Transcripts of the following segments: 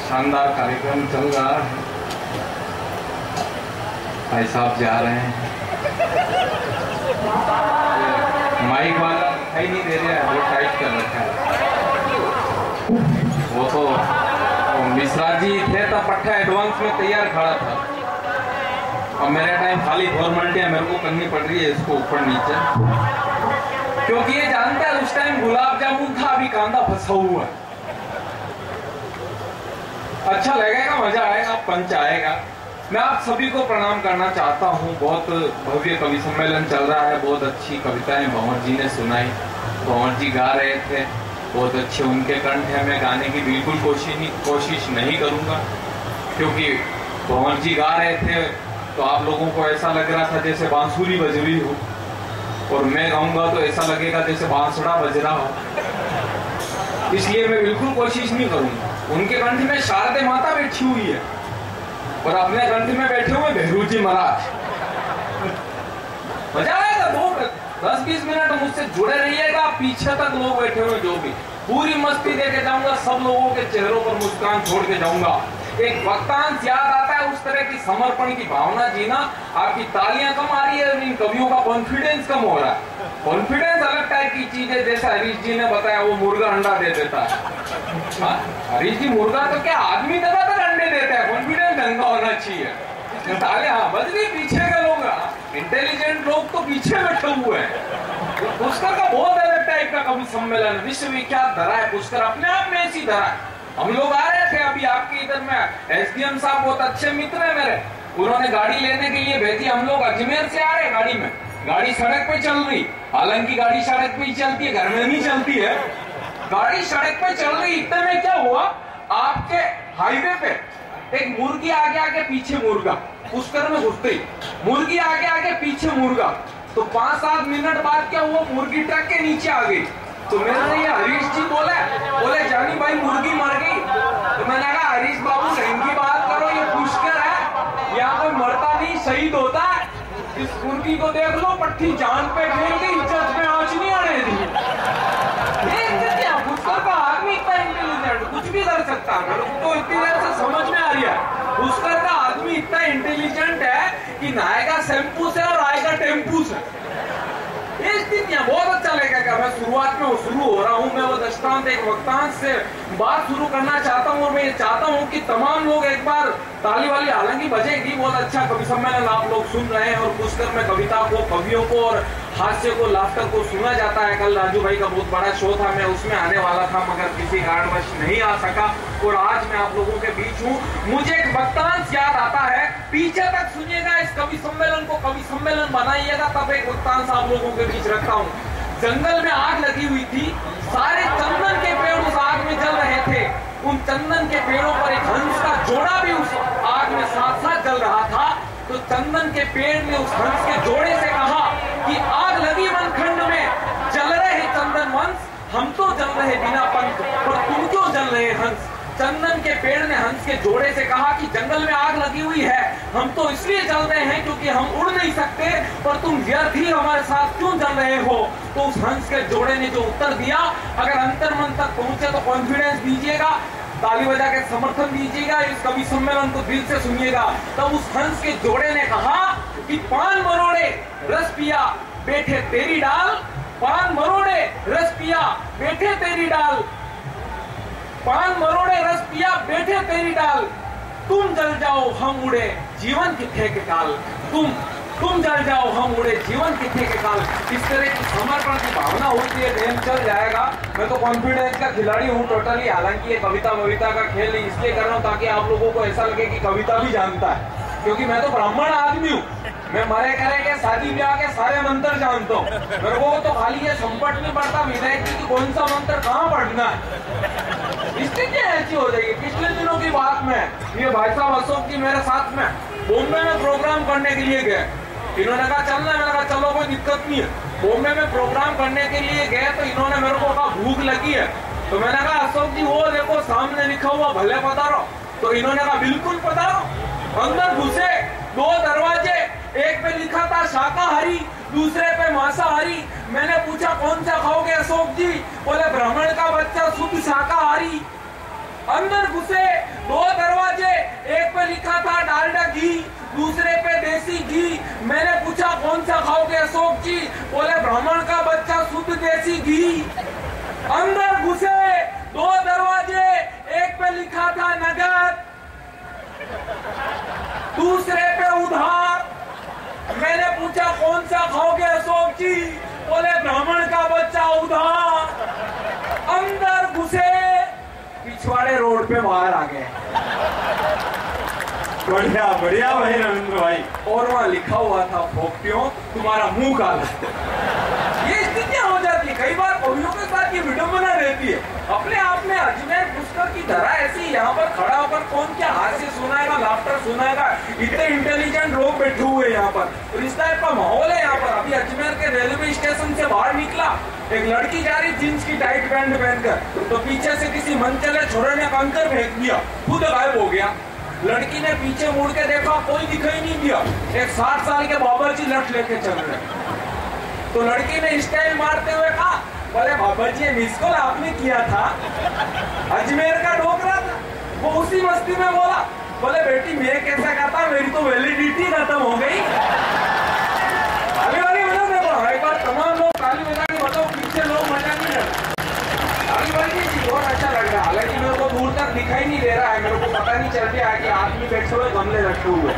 शानदार कार्यक्रम चल रहा है। भाई साहब जा रहे हैं, माइक वाला दिखाई नहीं दे रहा है, वो टाइट कर रखा है। वो तो मिश्रा जी थे तो पट्टा एडवांस में तैयार खड़ा था, और मेरे टाइम खाली फॉर्मेलिटियां मेरे को करनी पड़ रही है इसको ऊपर नीचे, क्योंकि ये जानता है उस टाइम गुलाब जामुन था, अभी कांदा फंसा हुआ है। अच्छा लगेगा, मजा आएगा, पंच आएगा। मैं आप सभी को प्रणाम करना चाहता हूँ। बहुत भव्य कवि सम्मेलन चल रहा है, बहुत अच्छी कविताएं भंवर जी ने सुनाई। भंवर जी गा रहे थे, बहुत अच्छे उनके कंठ है। मैं गाने की बिल्कुल कोशिश नहीं करूंगा, क्योंकि भंवर जी गा रहे थे तो आप लोगों को ऐसा लग रहा था जैसे बांसुरी बज रही हो, और मैं गाऊंगा तो ऐसा लगेगा जैसे बांसुरा बज रहा हो, इसलिए मैं बिल्कुल कोशिश नहीं करूंगा। उनके कंठ में शारदे माता बैठी हुई है, और अपने कंठ में बैठे हुए भैरू जी महाराज। मजा आएगा। 10-20 मिनट मुझसे जुड़े रहिएगा। पीछे तक लोग बैठे हुए, जो भी पूरी मस्ती देके जाऊंगा, सब लोगों के चेहरों पर मुस्कान छोड़ के जाऊंगा। एक वक्तांश याद आता है, उस तरह की समर्पण की भावना जीना। आपकी तालियां कम आ रही है, इन कवियों का कॉन्फिडेंस कम हो रहा है। कॉन्फिडेंस अलग टाइप की चीज है, जैसा हरीश जी ने बताया, वो मुर्गा अंडा दे देता है। हरीश जी मुर्गा तो क्या आदमी दबा तक अंडे देता है, कॉन्फिडेंस ढंग का होना चाहिए। तालियां बज गई, पीछे के लोग, इंटेलिजेंट लोग तो पीछे बैठे हुए हैं। पुष्कर का बहुत अलग टाइप का कवि सम्मेलन, विश्वविख्यात धरा है पुष्कर, अपने आप में ऐसी धरा है। हम लोग आ रहे थे अभी आपके इधर में, एसडीएम साहब बहुत अच्छे मित्र है मेरे, उन्होंने गाड़ी लेने के लिए भेजी। हम लोग अजमेर से आ रहे गाड़ी में, गाड़ी सड़क पे चल रही, हालांकि गाड़ी सड़क पे ही चलती है, घर में नहीं चलती है। गाड़ी सड़क पे चल रही, इतने में क्या हुआ, आपके हाईवे पे एक मुर्गी आगे आगे पीछे मुर्गा, पुष्कर में घुसते ही मुर्गी आगे आगे पीछे मुर्गा। तो 5-7 मिनट बाद क्या हुआ, मुर्गी ट्रक के नीचे आ गई। तो मैंने ये हरीश जी बोले जानी भाई मुर्गी मर गई। तो मैंने कहा हरीश बाबू इनकी बात करो, ये पुष्कर है, यहाँ कोई मरता नहीं शहीद होता है। इस मुर्गी को देख लो, पट्टी जान पे फेंक दी, इज्जत में आंच नहीं आने दी। पुष्कर का आदमी इतना इंटेलिजेंट, कुछ भी कर सकता है, तो इतनी देर से समझ में आ रही है। पुष्कर का आदमी इतना इंटेलिजेंट है कि नहाएगा शैम्पू से और आएगा टेम्पू से। ये स्थितियां बहुत अच्छा लगेगा। मैं शुरुआत में शुरू हो रहा हूँ, मैं वो दृष्टांत एक वक्तांश से बात शुरू करना चाहता हूँ, और मैं ये चाहता हूँ कि तमाम लोग एक बार ताली वाली हालांकि बजेगी। बहुत अच्छा कवि सम्मेलन आप लोग सुन रहे हैं, और पुष्कर में कविता को, कवियों को और हास्य को, लाफ्टर को सुना जाता है। कल राजू भाई का बहुत बड़ा शो था, मैं उसमें आने वाला था, मगर किसी कारणवश नहीं आ सका, और आज मैं आप लोगों के बीच हूँ। मुझे एक वक्तांश याद आता है, पीछे तक सुनिएगा, इस कवि सम्मेलन को कवि सम्मेलन बनाइएगा, तब एक वक्तांश आप लोगों के बीच रखता हूँ। जंगल में आग लगी हुई थी, सारे चंदन के पेड़ उस आग में जल रहे थे। उन चंदन के पेड़ों पर एक हंस का जोड़ा भी उस आग में साथ साथ जल रहा था। तो चंदन के पेड़ ने उस हंस के जोड़े से कहा कि आग लगी वनखंड में, जल रहे चंदन वंश, हम तो जल रहे बिना पंख, पर तुम क्यों जल रहे हंस। चंदन के पेड़ ने हंस के जोड़े से कहा कि जंगल में आग लगी हुई है, हम तो इसलिए जल रहे हैं क्योंकि हम उड़ नहीं सकते, पर तुम व्यर्थ ही हमारे साथ क्यों जल रहे हो। तो उस हंस के जोड़े ने जो उत्तर दिया, अगर अंतर्मन तक पहुंचे तो कॉन्फिडेंस दीजिएगा, ताली बजा के समर्थन दीजिएगा, इस कवि सम्मेलन को दिल से सुनिएगा। तब उस हंस के जोड़े ने कहा कि पान मरोड़े रस पिया बैठे तेरी डाल, पान मरोड़े रस पिया बैठे तेरी डाल, पान मरोड़े रस पिया बैठे तेरी डाल, तुम जल जाओ हम उड़े जीवन किथे के काल, तुम जल जाओ हम उड़े जीवन किथे के काल। इस तरह की समर्पण की भावना होती है, गेम चल जाएगा। मैं तो कॉन्फिडेंस का खिलाड़ी हूँ टोटली, हालांकि ये कविता का खेल नहीं इसलिए कर रहा हूँ ताकि आप लोगों को ऐसा लगे कि कविता भी जानता है, क्योंकि मैं तो ब्राह्मण आदमी हूँ। मैं मरे करे के शादी ब्याह के सारे मंत्र जानता हूँ। मेरे को तो खाली ये संपट नहीं पड़ता विधायक जी की कौन सा मंत्र कहाँ पढ़ना है। स्थिति ऐसी हो जाएगी। पिछले दिनों की बात में, ये भाई साहब अशोक जी मेरे साथ में बॉम्बे में प्रोग्राम करने के लिए गए। इन्होंने कहा चलना, मैंने कहा चलो कोई दिक्कत नहीं है। बॉम्बे में प्रोग्राम करने के लिए गए तो इन्होंने मेरे को कहा भूख लगी है। तो मैंने कहा अशोक जी वो देखो सामने लिखा हुआ भले पधारो। तो इन्होंने कहा बिल्कुल पधारो। अंदर घुसे, 2 दरवाजे, एक पे लिखा था शाकाहारी, दूसरे पे मांसाहारी। मैंने पूछा कौन सा खाओगे अशोक जी, बोले ब्राह्मण का बच्चा शुद्ध शाकाहारी। अंदर घुसे, 2 दरवाजे, एक पे लिखा था डालडा घी, दूसरे पे देसी घी। मैंने पूछा कौन सा खाओगे अशोक जी? बोले ब्राह्मण का बच्चा शुद्ध देसी घी। अंदर घुसे, 2 दरवाजे, एक पे लिखा था नगद, दूसरे पे उधार। मैंने पूछा कौन सा खाओगे अशोक जी? बोले ब्राह्मण का बच्चा उधार। अंदर घुसे, पिछवाड़े रोड पे बाहर आ गए। बढ़िया बढ़िया भाई रविंद्र भाई। और वहां लिखा हुआ था फोक्टियों तुम्हारा मुंह काला। ये स्थितियां हो जाती है कई बार, कवियों के साथ ये विडंबना रहती है। अपने आप में अजमेर पुष्कर की तरह ऐसी यहाँ पर खड़ा होकर कौन क्या हास्य सुनाएगा, लाफ्टर सुनाएगा। इतने इंटेलिजेंट लोग बैठे हुए यहाँ पर, और इस टाइप का माहौल है यहाँ पर। अभी अजमेर के रेलवे स्टेशन से बाहर निकला, एक लड़की जा रही जींस की टाइट पैंट पहनकर, तो पीछे से किसी मनचले छोरे ने कंकर फेंक दिया, खुद गायब हो गया। लड़की ने पीछे मुड़ के देखा, कोई दिखाई नहीं दिया। एक 60 साल के बाबा जी लठ लेके चल रहे। तो लड़की ने स्टाइल मारते हुए कहा, बोले बाबा जी मिस कॉल आपने किया था, अजमेर का ढोकरा था। वो उसी मस्ती में बोला, बोले बेटी मैं कैसा कहता, मेरी तो वैलिडिटी खत्म हो गई। अभी वाली मतलब देखो, एक बार तमाम लोग ताली बजा के बताओ, पीछे लोग मजा नहीं करते। अभी वाली बहुत अच्छा लग रहा है, हालांकि मेरे को दूर तक दिखाई नहीं दे रहा है, मेरे को पता नहीं चल रहा है कि आदमी बैठे हुए गमले रखे हुए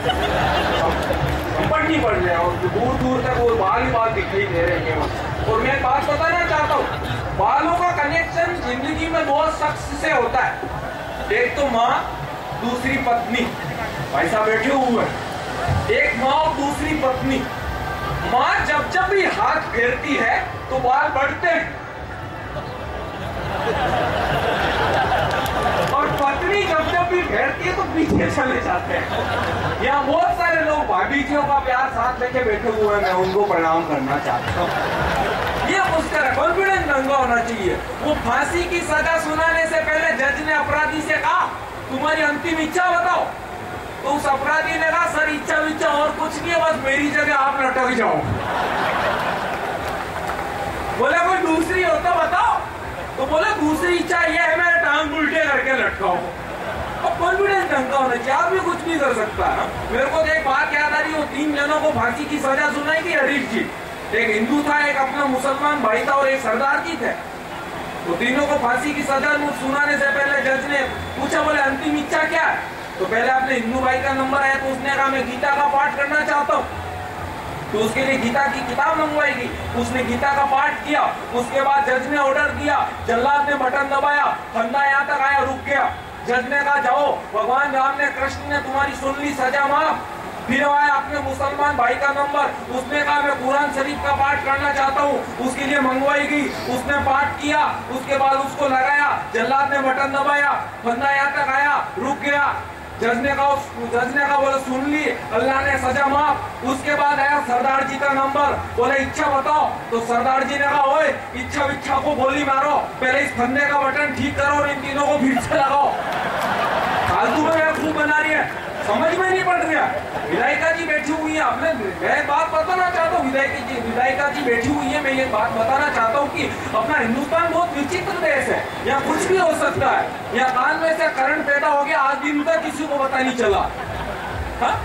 नहीं पड़ रहे, और दूर दूर तक वो बाल ही बाल दिखाई दे रहे हैं। और मैं बात बताना चाहता हूँ, बालों का कनेक्शन जिंदगी में 2 शख्स से होता है, एक तो माँ, दूसरी पत्नी। भाई साहब बैठे हुए, एक माँ और दूसरी पत्नी। माँ जब जब भी हाथ फेरती है तो बाल बढ़ते हैं, और पत्नी जब जब भी फेरती है तो पीछे चले जाते हैं। यहाँ बहुत सारे लोग भाभी जियों का प्यार साथ लेके बैठे हुए हैं, मैं उनको प्रणाम करना चाहता हूँ। ये उसका कॉन्फिडेंस रंगा होना चाहिए। वो फांसी की सजा सुनाने से पहले जज ने अपराधी से कहा तुम्हारी अंतिम इच्छा बताओ, तो उस अपराधी ने कहा सर इच्छा विच्छा और कुछ नहीं है, बस मेरी जगह आप लटक जाओ। बोले कोई दूसरी हो तो बताओ, तो बोले दूसरी इच्छा यह है मैं टांग उल्टे करके लटकाऊं। अब कॉन्फिडेंस ढंग का होना चाहिए, आप भी कुछ भी कर सकता है। मेरे को एक बात याद आ रही, वो 3 जनों को फांसी की सजा सुनाई थी हरीश जी। एक हिंदू था, एक अपना मुसलमान भाई था और एक सरदार जी थे। तो तीनों को फांसी की सजा सुनाने से पहले जज ने पूछा बोले अंतिम इच्छा क्या है? तो पहले अपने हिंदू भाई का नंबर आया तो उसने कहा मैं गीता का पाठ करना चाहता हूँ। तो उसके लिए गीता की किताब मंगवाई गई, उसने गीता का पाठ किया। उसके बाद जज ने ऑर्डर दिया, जल्लाद ने बटन दबाया, फंदा यहाँ तक आया, रुक गया। जज ने कहा जाओ, भगवान राम ने कृष्ण ने तुम्हारी सुन ली, सजा माफ। फिर आया अपने मुसलमान भाई का नंबर, उसने कहा मैं कुरान शरीफ का पाठ करना चाहता हूँ, उसके लिए मंगवाई गई, उसने पाठ किया। उसके बाद उसको लगाया, जल्लाद ने बटन दबाया, फंदा यहाँ तक आया, रुक गया। जज ने कहा बोले सुन ली, अल्लाह ने सजा माफ। उसके बाद आया सरदार जी का नंबर, बोले इच्छा बताओ। तो सरदार जी ने कहा ओए इच्छा विच्छा को गोली मारो, पहले इस फंदे का बटन ठीक करो और इन तीनों को फिर से लगाओ। फालतू में खूब बना रही है, समझ में नहीं पड़ रहा। विधायिका जी बैठी हुई है, आपने मैं बात बताना चाहता हूँ, विधायिका जी बैठी हुई है, मैं ये बात बताना चाहता हूँ कि अपना हिंदुस्तान बहुत विचित्र देश है, यहाँ कुछ भी हो सकता है। यहाँ कान में से करंट पैदा हो गया, आज दिन तक किसी को पता नहीं चला।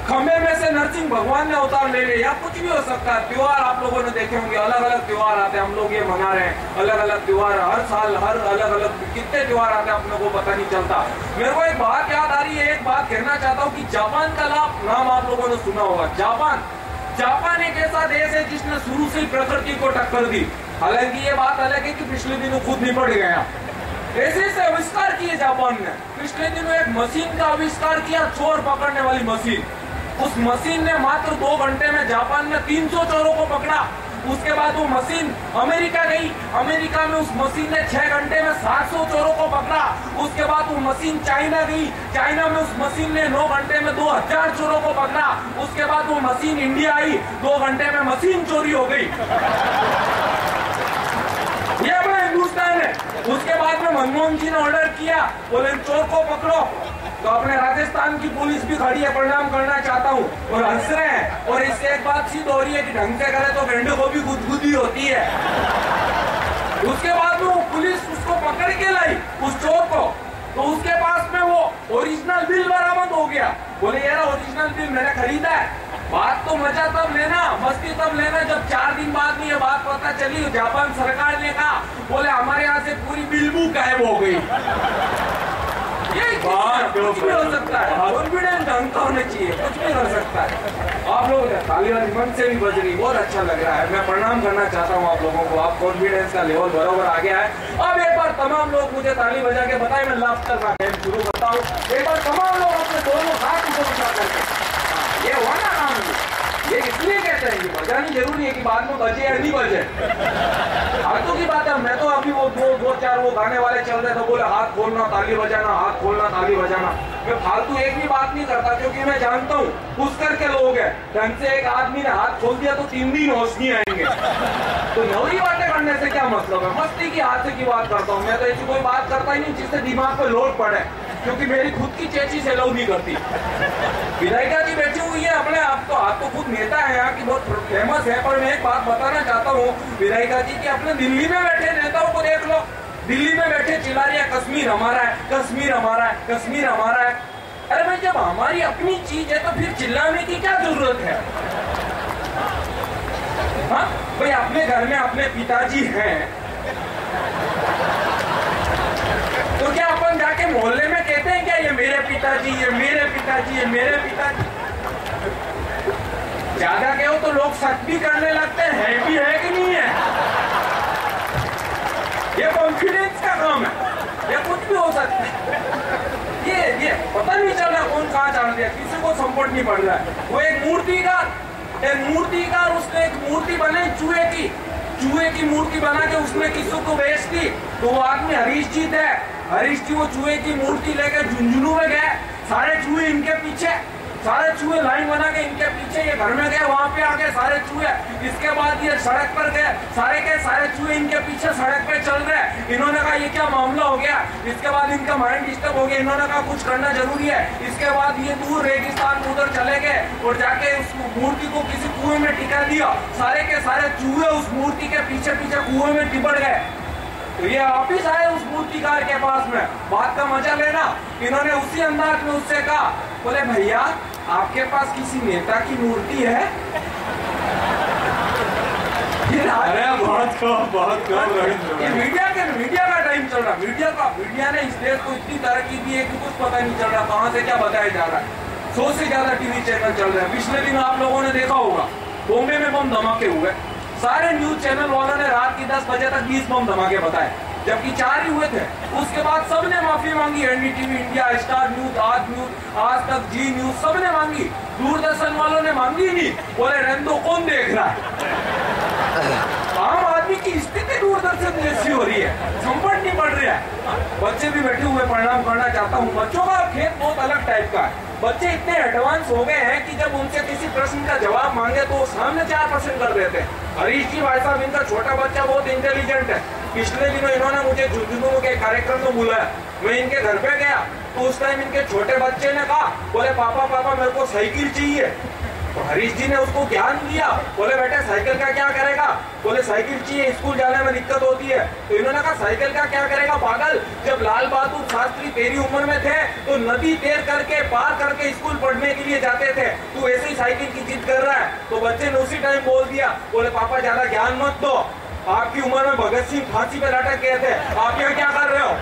खंबे में से नरसिंह भगवान ने अवतार ले लिया, कुछ भी हो सकता है। त्योहार आप लोगों ने देखे होंगे, अलग अलग त्योहार आते हैं, हम लोग ये मना रहे हैं, अलग अलग त्योहार हर साल, हर अलग अलग कितने त्योहार आते हैं अपने को पता नहीं चलता। मेरे को एक बात याद आ रही है, एक बात कहना चाहता हूँ कि जापान का नाम आप लोगों ने सुना होगा। जापान एक ऐसा देश है जिसने शुरू से ही प्रकृति को टक्कर दी। हालांकि ये बात अलग है कि पिछले दिनों खुद निपट गया, ऐसे आविष्कार किए जापान ने। पिछले दिनों एक मशीन का आविष्कार किया, चोर पकड़ने वाली मशीन। उस मशीन ने मात्र 2 घंटे में जापान में 300 चोरों को पकड़ा। उसके बाद वो मशीन अमेरिका गई, अमेरिका में उस मशीन ने 6 घंटे में 700 चोरों को पकड़ा। उसके बाद वो मशीन चाइना गई, चाइना में उस मशीन ने 9 घंटे में 2000 चोरों को पकड़ा। उसके बाद वो मशीन इंडिया आई, 2 घंटे में मशीन चोरी हो गई। ये अपना हिंदुस्तान है। उसके बाद में मनमोहन जी ने ऑर्डर किया, बोले चोर को पकड़ो। तो अपने राजस्थान की पुलिस भी खड़ी है, प्रणाम करना चाहता हूँ, और हंस रहे हैं। और इससे एक बात सिद्ध हो रही है कि ढंग से करे तो गेंडे को भी गुदगुदी होती है। उसके बाद में वो पुलिस उसको पकड़ के लाई, उस चोर को। तो उसके पास में वो ओरिजिनल बिल बरामद हो गया। बोले यार ओरिजिनल बिल मैंने खरीदा है। बात तो मजा तब लेना, मस्ती तब लेना जब 4 दिन बाद में ये बात पता चली। जापान सरकार ने कहा बोले हमारे यहाँ से पूरी बिल बुक गायब हो गई। ये कुछ भी हो सकता है, कॉन्फिडेंस ढंग का होना चाहिए, कुछ भी हो सकता है। आप लोग ताली वाली मन से भी बज रही, बहुत अच्छा लग रहा है। मैं प्रणाम करना चाहता हूँ आप लोगों को, आप कॉन्फिडेंस का लेवल बराबर आ गया है। अब एक बार तमाम लोग मुझे ताली बजा के बताए, मैं लाफ्टर का गेम शुरू करता हूँ। एक बार तमाम लोग अपने दोनों हाथ ऊपर उठा करके, ये हुआ ना काम। ये इसलिए कहते हैं कि बजानी जरूरी है कि बाद में बजे या नहीं बजे। हाथों की बात है। मैं तो अभी वो दो चार वो गाने वाले चल रहे थे, बोले हाथ खोलना ताली बजाना, हाथ खोलना ताली बजाना। मैं फालतू एक भी बात नहीं करता, क्योंकि मैं जानता हूँ खुश करके लोग हैं। ढंग से एक आदमी ने हाथ खोल दिया तो 3 दिन होश नहीं आएंगे। तो नौरी बातें करने से क्या मतलब है? मस्ती की हाथ की बात करता हूँ मैं। तो ऐसी कोई बात करता ही नहीं जिससे दिमाग पे लोड पड़े, क्योंकि मेरी खुद की चेची से लव नहीं करती। विधायिका जी बैठी हुई है अपने आप तो खुद नेता है यहाँ की, बहुत फेमस है। पर मैं एक बात बताना चाहता हूँ विधायिका जी की, अपने दिल्ली में बैठे नेताओं को देख लो। दिल्ली में बैठे चिल्ला रही है कश्मीर हमारा है, कश्मीर हमारा है, कश्मीर हमारा है। अरे भाई जब हमारी अपनी चीज है तो फिर चिल्लाने की क्या जरूरत है? हाँ भाई अपने घर में अपने पिताजी हैं तो क्या अपन जाके मोहल्ले में कहते हैं क्या ये मेरे पिताजी, ये मेरे पिताजी, ये मेरे पिताजी? ज्यादा कहो तो लोग शक भी करने लगते हैं, है भी है कि नहीं है? ये कॉन्फिडेंस का काम है, ये कुछ भी हो सकता है। ये पता नहीं चल रहा कौन कहाँ डाल दिया, किसी को संकट नहीं पड़ रहा है। वो एक मूर्तिकार उसने एक मूर्ति बनाई चूहे की मूर्ति बना के उसने किसी को बेच दी। तो वो आदमी हरीश जी थे, हरीश जी वो चूहे की मूर्ति लेकर झुंझुनू में गए। सारे चूहे इनके पीछे, सारे चूहे लाइन बना के इनके पीछे, ये घर में गए, वहां पे आके सारे चूहे। इसके बाद ये सड़क पर गए, सारे के सारे चूहे इनके पीछे सड़क पे चल रहे। इन्होंने कहा ये क्या मामला हो गया? इसके बाद इनका माइंड डिस्टर्ब हो गया। इन्होंने कहा कुछ करना जरूरी है। इसके बाद ये दूर रेगिस्तान में उधर चले गए और जाके उस मूर्ति को किसी कुएं में टिका दिया। सारे के सारे चूहे उस मूर्ति के पीछे पीछे कुएं में टिपट गए। तो ये वापिस आए उस मूर्तिकार के पास में, बात का मजा लेना। इन्होंने उसी अंदाज में उससे कहा, बोले भैया आपके पास किसी नेता की मूर्ति है? अरे बहुत ये मीडिया का टाइम चल रहा। मीडिया ने इस देश को इतनी तरक्की दी है कि कुछ पता नहीं चल रहा कहाँ से क्या बताया जा रहा है। 100 से ज्यादा टीवी चैनल चल रहे हैं। पिछले दिन आप लोगों ने देखा होगा बॉम्बे में बम धमाके हुए। सारे न्यूज चैनल वालों ने रात की 10 बजे तक 20 बम धमाके बताए, जबकि 4 ही हुए थे। उसके बाद सबने माफी मांगी। एनडीटीवी इंडिया, स्टार न्यूज, आज तक, जी न्यूज, सबने मांगी। दूरदर्शन वालों ने मांगी नहीं, बोले रेंदो कौन देख रहा है। आम आदमी की स्थिति दूरदर्शन जैसी हो रही है, संकट नहीं पड़ रहा है। बच्चे भी बैठे हुए प्रणाम करना चाहता हूँ। बच्चों का खेत बहुत अलग टाइप का है। बच्चे इतने एडवांस हो गए हैं कि जब उनसे किसी प्रश्न का जवाब मांगे तो वो सामने 4% कर देते हैं। हरीश जी भाई साहब, इनका छोटा बच्चा बहुत इंटेलिजेंट है। पिछले दिनों इन्होंने मुझे झुंझुनू के कार्यक्रम में बुलाया। मैं इनके घर पे गया तो उस टाइम इनके छोटे बच्चे ने कहा, बोले पापा मेरे को साइकिल चाहिए। तो हरीश जी ने उसको ज्ञान दिया, बोले बेटे साइकिल का क्या करेगा? बोले साइकिल चाहिए, स्कूल जाने में दिक्कत होती है। तो इन्होंने कहा साइकिल का क्या करेगा पागल? जब लाल बहादुर शास्त्री तेरी उम्र में थे तो नदी तैर करके पार करके स्कूल पढ़ने के लिए जाते थे, तू ऐसे ही साइकिल की जिद कर रहा है। तो बच्चे ने उसी टाइम बोल दिया, बोले पापा ज्यादा ज्ञान मत दो, आपकी उम्र में भगत सिंह फांसी पे लटक गए थे, आप यहाँ क्या कर रहे हो?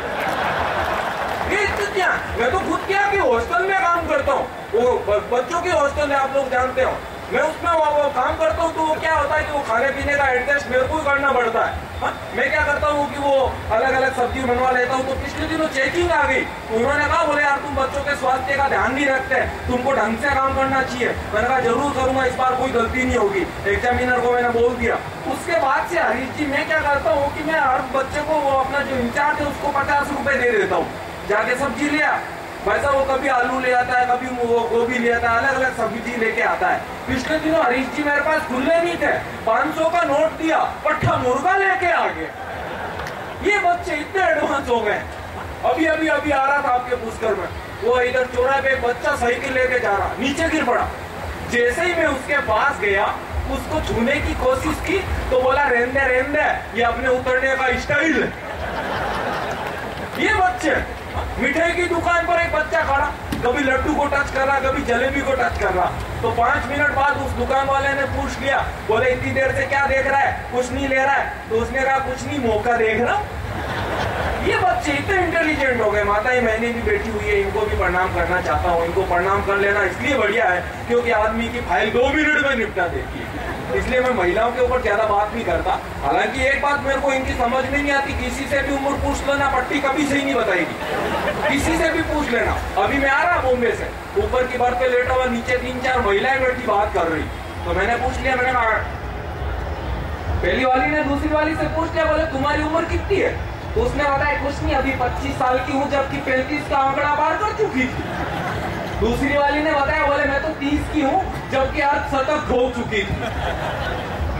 मैं तो खुद क्या कि हॉस्टल में काम करता हूँ, वो बच्चों की हॉस्टल है, आप लोग जानते हो। मैं उसमें वो काम करता हूँ तो वो क्या होता है कि वो खाने पीने का एडजस्ट मेरे को ही करना पड़ता है। हाँ? मैं क्या करता हूँ कि वो अलग अलग सब्जी बनवा लेता हूँ। तो पिछले दिनों चेकिंग आ गई, तो उन्होंने कहा बोले यार तुम बच्चों के स्वास्थ्य का ध्यान नहीं रखते, तुमको ढंग से काम करना चाहिए। मैंने कहा जरूर करूंगा, इस बार कोई गलती नहीं होगी। एग्जामिनर को मैंने बोल दिया। उसके बाद से हरीश जी मैं क्या करता हूँ कि मैं हर बच्चे को वो अपना जो इंचार्ज है उसको 50 रुपए दे देता हूँ, जाके सब्जी ले आ। वैसा वो कभी आलू ले आता है, कभी वो गोभी ले आता है, अलग अलग सब्जी लेके आता है। पिछले दिनों हरीश जी मेरे पास खुले नहीं थे, 500 का नोट दिया, पट्ठा मुर्गा लेके आ गए। ये बच्चे इतने एडवांस हो गए। अभी आ रहा था आपके पुष्कर में, वो इधर चौराहे पे एक बच्चा साइकिल लेके जा रहा, नीचे गिर पड़ा। जैसे ही मैं उसके पास गया, उसको छूने की कोशिश की तो बोला रेंदे ये अपने उतरने का स्टाइल है। ये बच्चे मिठाई की दुकान पर एक बच्चा खड़ा, कभी लड्डू को टच कर रहा, कभी जलेबी को टच कर रहा। तो 5 मिनट बाद उस दुकान वाले ने पूछ लिया, बोले इतनी देर से क्या देख रहा है, कुछ नहीं ले रहा है। तो उसने कहा कुछ नहीं, मौका देख रहा। ये बच्चे इतने इंटेलिजेंट हो गए। माताएं मैंने भी बैठी हुई है, इनको भी प्रणाम करना चाहता हूँ। इनको प्रणाम कर लेना इसलिए बढ़िया है क्योंकि आदमी की फाइल 2 मिनट में निपटा देती है। इसलिए मैं महिलाओं के ऊपर ज्यादा बात नहीं करता। हालांकि एक बात मेरे को इनकी समझ में नहीं आती, किसी से भी उम्र पूछ लेना, पट्टी कभी सही नहीं बताएगी। किसी से भी पूछ लेना। अभी मैं आ रहा बॉम्बे से, ऊपर की बर्थ पे लेटा हुआ, नीचे 3-4 महिलाएं बैठी बात कर रही। तो मैंने पूछ लिया, मैंने कहा पहली वाली ने दूसरी वाली से पूछ लिया, बोले तुम्हारी उम्र कितनी है? तो उसने बताया कुछ नहीं, अभी 25 साल की हूँ, जबकि 35 का आंकड़ा पार कर चुकी थी। दूसरी वाली ने बताया, बोले मैं तो 30 की हूँ, जबकि अर्धशतक खो चुकी थी।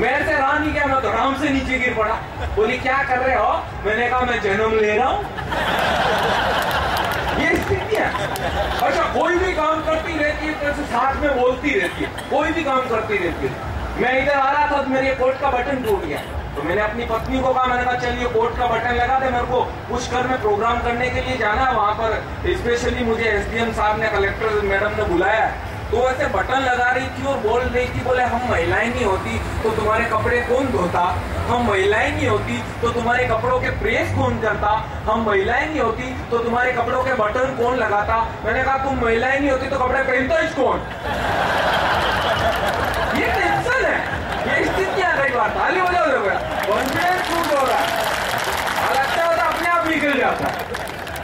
मेरे से रहा नहीं गया, मैं तो राम से नीचे गिर पड़ा। बोली क्या कर रहे हो? मैंने कहा मैं जन्म ले रहा हूँ। ये स्थिति है। अच्छा, कोई भी काम करती रहती है तो साथ में बोलती रहती है, कोई भी काम करती रहती है। मैं इधर आ रहा था तो मेरे कोट का बटन टूट गया, तो मैंने अपनी पत्नी को कहा, मैंने कहा चलिए कोट का बटन लगा दे, मेरे को पुष्कर में प्रोग्राम करने के लिए जाना है, वहां पर स्पेशली मुझे एसडीएम साहब ने, कलेक्टर मैडम ने बुलाया है। तो ऐसे बटन लगा रही थी और बोल रही थी, बोले हम महिलाएं नहीं होती तो तुम्हारे कपड़े कौन धोता, हम महिलाएं नहीं होती तो तुम्हारे कपड़ों के प्रेस कौन करता, हम महिलाएं नहीं होती तो तुम्हारे कपड़ों के बटन कौन लगाता। मैंने कहा तुम महिलाएं नहीं होती तो कपड़े पहनता ही कौन? ये टेंशन है, ये स्थितियां कई बार ताली हो जाओ, कॉन्फिडेंस लूज हो रहा है, लगता होता अपने आप निकल जाता है।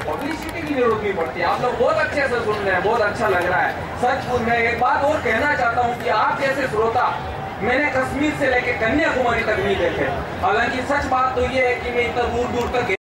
पब्लिसिटी की जरूरत नहीं पड़ती। आप लोग बहुत अच्छे से सुन रहे हैं, बहुत अच्छा लग रहा है। सच मैं एक बात और कहना चाहता हूँ कि आप जैसे श्रोता मैंने कश्मीर से लेकर कन्याकुमारी तक नहीं देखे। हालांकि सच बात तो ये है कि मैं इतना दूर दूर तक